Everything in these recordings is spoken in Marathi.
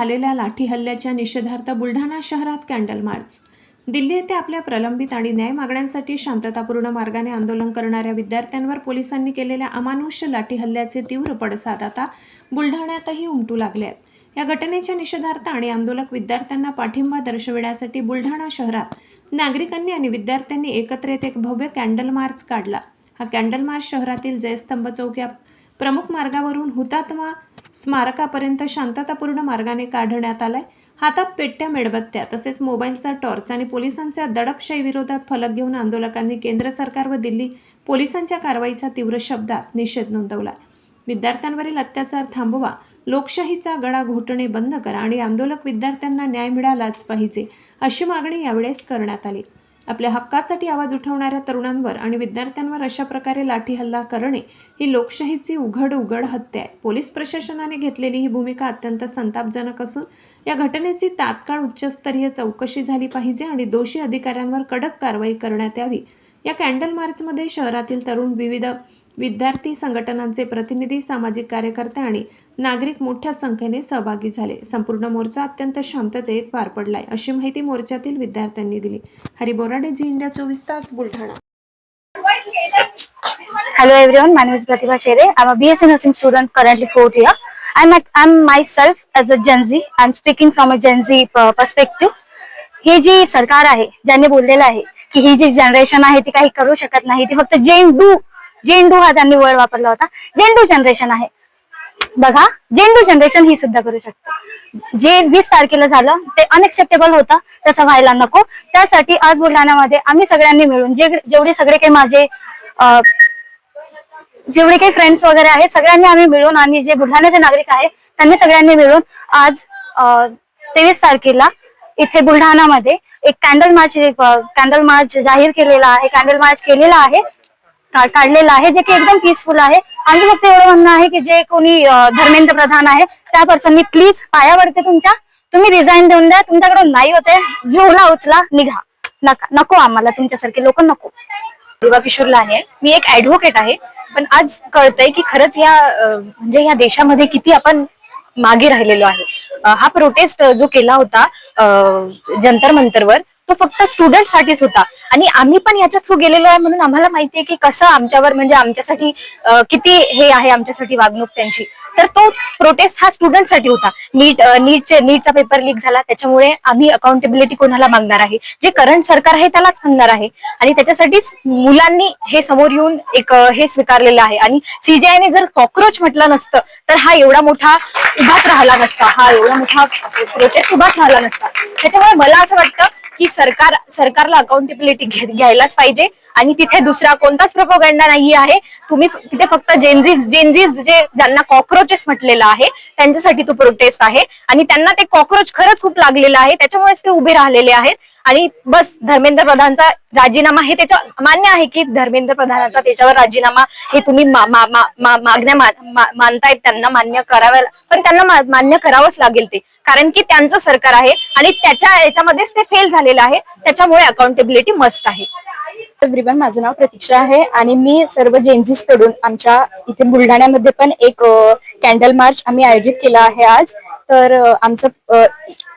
झालेल्या लाठी हल्ल्याच्या निषेधार्थ बुलढाणा शहरात कॅन्डल मार्च. दिल्ली येथे आपल्या प्रलंबित आणि न्याय मागण्यांसाठी शांततापूर्ण मार्गाने आंदोलन करणाऱ्या विद्यार्थ्यांवर पोलिसांनी केलेल्या अमानुष लाठी हल्ल्याचे तीव्र पडसाद आता बुलढाण्यातही उमटू लागले आहेत. या घटनेच्या निषेधार्थ आणि आंदोलक विद्यार्थ्यांना पाठिंबा दर्शविण्यासाठी बुलढाणा शहरात नागरिकांनी आणि विद्यार्थ्यांनी एकत्रित एक भव्य कॅन्डल मार्च काढला. हा कॅन्डल मार्च शहरातील जयस्तंभ चौक या प्रमुख मार्गावरून हुतात्मा स्मारकापर्यंत शांततापूर्ण मार्गाने काढण्यात आलाय. हातात पेट्या, मेणबत्त्या तसेच मोबाईलचा टॉर्च आणि पोलिसांच्या दडपशाही विरोधात फलक घेऊन आंदोलकांनी केंद्र सरकार व दिल्ली पोलिसांच्या कारवाईचा तीव्र शब्दात निषेध नोंदवला. विद्यार्थ्यांवरील अत्याचार थांबवा, लोकशाहीचा गळा घोटणे बंद करा आणि आंदोलक विद्यार्थ्यांना न्याय मिळालाच पाहिजे अशी मागणी यावेळेस करण्यात आली. आपल्या हक्कासाठी आवाज उठवणाऱ्या तरुणांवर आणि विद्यार्थ्यांवर अशा प्रकारे लाठी हल्ला करणे ही लोकशाहीची उघड हत्या आहे. पोलीस प्रशासनाने घेतलेली ही भूमिका अत्यंत संतापजनक असून या घटनेची तात्काळ उच्चस्तरीय चौकशी झाली पाहिजे आणि दोषी अधिकाऱ्यांवर कडक कारवाई करण्यात यावी. या कॅन्डल मार्चमध्ये शहरातील तरुण, विविध विद्यार्थी संघटनांचे प्रतिनिधी, सामाजिक कार्यकर्ते आणि नागरिक मोठ्या संख्येने सहभागी झाले. संपूर्ण मोर्चा अत्यंत शांततेत पार पडलाय अशी माहिती मोर्चातील विद्यार्थ्यांनी दिली. हरी बोराडे, झी इंडिया 24 तास, Buldhana. Hello everyone, my name is Pratibha Shere. I'm a BSc nursing student currently fourth year. I'm myself as a Gen Z. I'm speaking from a Gen Z perspective. ही जी सरकार आहे, ज्यांनी बोललेलं आहे की ही जी जनरेशन आहे ती काही करू शकत नाही, ती फक्त जेंडू हा त्यांनी वर्ड वापरला होता. जेंडू जनरेशन आहे. बघा, जेंडू जनरेशन ही सुद्धा करू शकते. जे 20 तारखेला झालं ते अनएक्सेप्टेबल होतं, तसं व्हायला नको. त्यासाठी आज बुलढाण्यामध्ये आम्ही सगळ्यांनी मिळून जेवढे सगळे काही माझे जेवढे काही फ्रेंड्स वगैरे आहेत, सगळ्यांनी आम्ही मिळून आणि जे बुलढाण्याचे नागरिक आहेत त्यांनी सगळ्यांनी मिळून आज 23 तारखेला इथे बुलढाणामध्ये एक कॅन्डल मार्च जाहीर केलेला आहे, कॅन्डल मार्च केलेला आहे, काढलेला आहे, जे की एकदम पीसफुल आहे. आणि फक्त एवढं म्हणणं आहे की जे कोणी धर्मेंद्र प्रधान आहे त्या पर्सननी प्लीज पायावरती तुम्ही रिझाईन देऊन द्या. तुमच्याकडून नाही होते, झोला उचला, निघा. नको आम्हाला तुमच्यासारखे लोक नको. दिवा किशोर लाने आहे, मी एक ऍडव्होकेट आहे. पण आज कळतंय की खरंच म्हणजे या देशामध्ये किती आपण मागे राहिलेलो आहे. हा प्रोटेस्ट जो केला होता जंतर मंतरवर, तो फक्त स्टुडंट साठीच होता आणि आम्ही पण याच्या थ्रू गेलेलो आहे. म्हणून आम्हाला माहितीये की कसं आमच्यावर म्हणजे आमच्यासाठी किती हे आहे आमच्यासाठी वागणूक त्यांची. तर तो प्रोटेस्ट हा स्टुडंट साठी होता. नीटचा पेपर लीक झाला, त्याच्यामुळे आम्ही अकाउंटेबिलिटी कोणाला मागणार आहे? जे करंट सरकार आहे त्यालाच मागणार आहे. आणि त्याच्यासाठीच मुलांनी हे समोर येऊन एक हे स्वीकारलेलं आहे. आणि सीजीआयने जर कॉक्रोच म्हटलं नसतं तर हा एवढा मोठा उभाच राहिला नसता, हा एवढा मोठा प्रोटेस्ट उभाच राहिला नसता. त्याच्यामुळे मला असं वाटतं की सरकारला अकाउंटेबिलिटी घ्यायलाच पाहिजे. आणि तिथे दुसरा कोणताच प्रोपगंडा नाही आहे. तुम्ही तिथे फक्त जेनजीज जे ज्यांना कॉक्रोचेस म्हटलेलं आहे त्यांच्यासाठी तो प्रोटेस्ट आहे. आणि त्यांना ते कॉक्रोच खरंच खूप लागलेलं आहे, त्याच्यामुळेच ते उभे राहिलेले आहेत. आणि बस धर्मेंद्र प्रधानचा राजीनामा हे त्याच्या मान्य आहे की धर्मेंद्र प्रधानाचा त्याच्यावर राजीनामा हे तुम्ही मागण्या मानतायत, त्यांना मान्य करावं, पण त्यांना मान्य करावंच लागेल ते, कारण की त्यांचं सरकार आहे आणि त्याच्या याच्यामध्येच ते फेल झालेलं आहे. त्याच्यामुळे अकाउंटेबिलिटी मस्ट आहे. एव्हरीवन, माझं नाव प्रतीक्षा आहे आणि मी सर्व जेनझीस कडून आमच्या इथे बुलढाण्यामध्ये पण एक कॅन्डल मार्च आम्ही आयोजित केला आहे आज. तर आमचं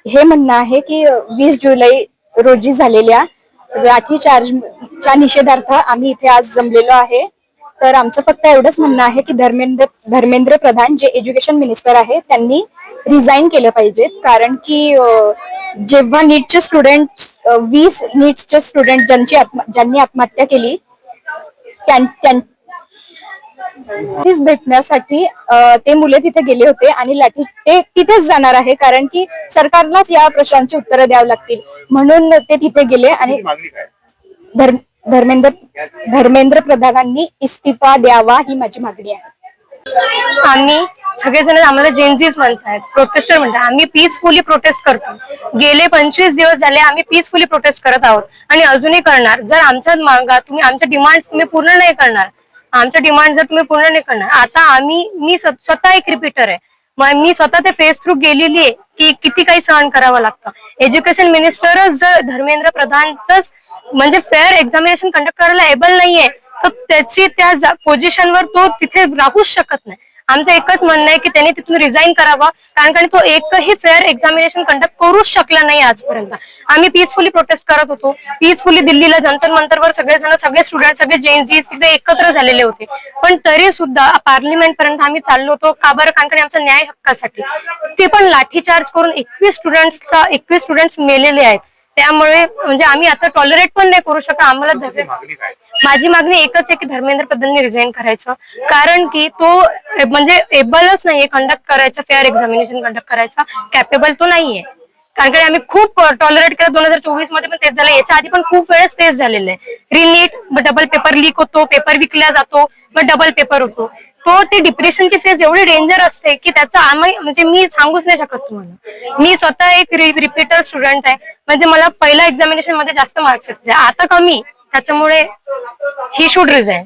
हे म्हणणं आहे की 20 जुलै रोजी झालेल्या लाठीचार्जच्या निषेधार्थ आम्ही इथे आज जमलेलो आहे. तर आमचं फक्त एवढंच म्हणणं आहे की धर्मेंद्र प्रधान जे एज्युकेशन मिनिस्टर आहे त्यांनी रिझाईन केलं पाहिजे. कारण की जेव्हा नीटचे स्टुडंट 20 नीटचे स्टुडंट ज्यांनी आत्महत्या केली भेटण्यासाठी ते मुले तिथे गेले होते आणि ते तिथेच जाणार आहे. कारण की सरकारलाच या प्रश्नांची उत्तरं द्यावी लागतील, म्हणून ते तिथे गेले. आणि धर्मेंद्र प्रधानांनी इस्तिफा द्यावा ही माझी मागणी आहे. आम्ही सगळेजण आम्हाला जेनजीज म्हणतात, प्रोटेस्टर म्हणतात. आम्ही पीसफुली प्रोटेस्ट करतो. गेले 25 दिवस झाले आम्ही पीसफुली प्रोटेस्ट करत आहोत आणि अजूनही करणार. जर आमच्या मागा आमच्या डिमांड तुम्ही पूर्ण नाही करणार, आमच्या डिमांड जर तुम्ही पूर्ण नाही करणार, आता मी स्वतः एक रिपीटर आहे. मी स्वतः ते फेस थ्रू गेलेली आहे की किती काही सहन करावं लागतं. एज्युकेशन मिनिस्टरच जर धर्मेंद्र प्रधानच म्हणजे फेअर एक्झामिनेशन कंडक्ट करायला एबल नाहीये तर त्याची त्या पोझिशनवर तो तिथे राहूच शकत नाही. आमचं एकच म्हणणं आहे की त्यांनी तिथून रिझाईन करावं, कारण तो एकही फेअर एक्झामिनेशन कंडक्ट करूच शकला नाही आजपर्यंत. आम्ही पीसफुली प्रोटेस्ट करत होतो, पीसफुली दिल्लीला जंतर मंतरवर सगळेजण, सगळे स्टुडंट, सगळे जेएनजीस तिकडे एकत्र झालेले होते. पण तरी सुद्धा पार्लिमेंट पर्यंत आम्ही चाललो होतो. का बरं? कारण आमच्या न्याय हक्कासाठी. ते पण लाठीचार्ज करून 21 स्टुडंट्स मेलेले आहेत. त्यामुळे म्हणजे आम्ही आता टॉलरेट पण नाही करू शकत. आम्हाला माझी मागणी एकच आहे की धर्मेंद्र प्रधानने रिझाईन करायचं, कारण की तो म्हणजे एबलच नाहीये कंडक्ट करायचा, फेअर एक्झामिनेशन कंडक्ट करायचा, कॅपेबल तो नाहीये. कारण आम्ही खूप टॉलरेट केलं 2024 मध्ये, पण तेच झालं. याच्या आधी पण खूप वेळेस तेच झालेलं आहे. रिनीट डबल पेपर लीक होतो, पेपर विकला जातो, मग डबल पेपर होतो. ती डिप्रेशनची फेज एवढी डेंजर असते की त्याचा आम्ही म्हणजे मी सांगूच नाही शकत तुम्हाला. मी स्वतः एक रिपीटर स्टुडंट आहे, म्हणजे मला पहिल्या एक्झामिनेशन मध्ये जास्त मार्क्स येते, आता कमी. त्याच्यामुळे ही शुड रिझाईन.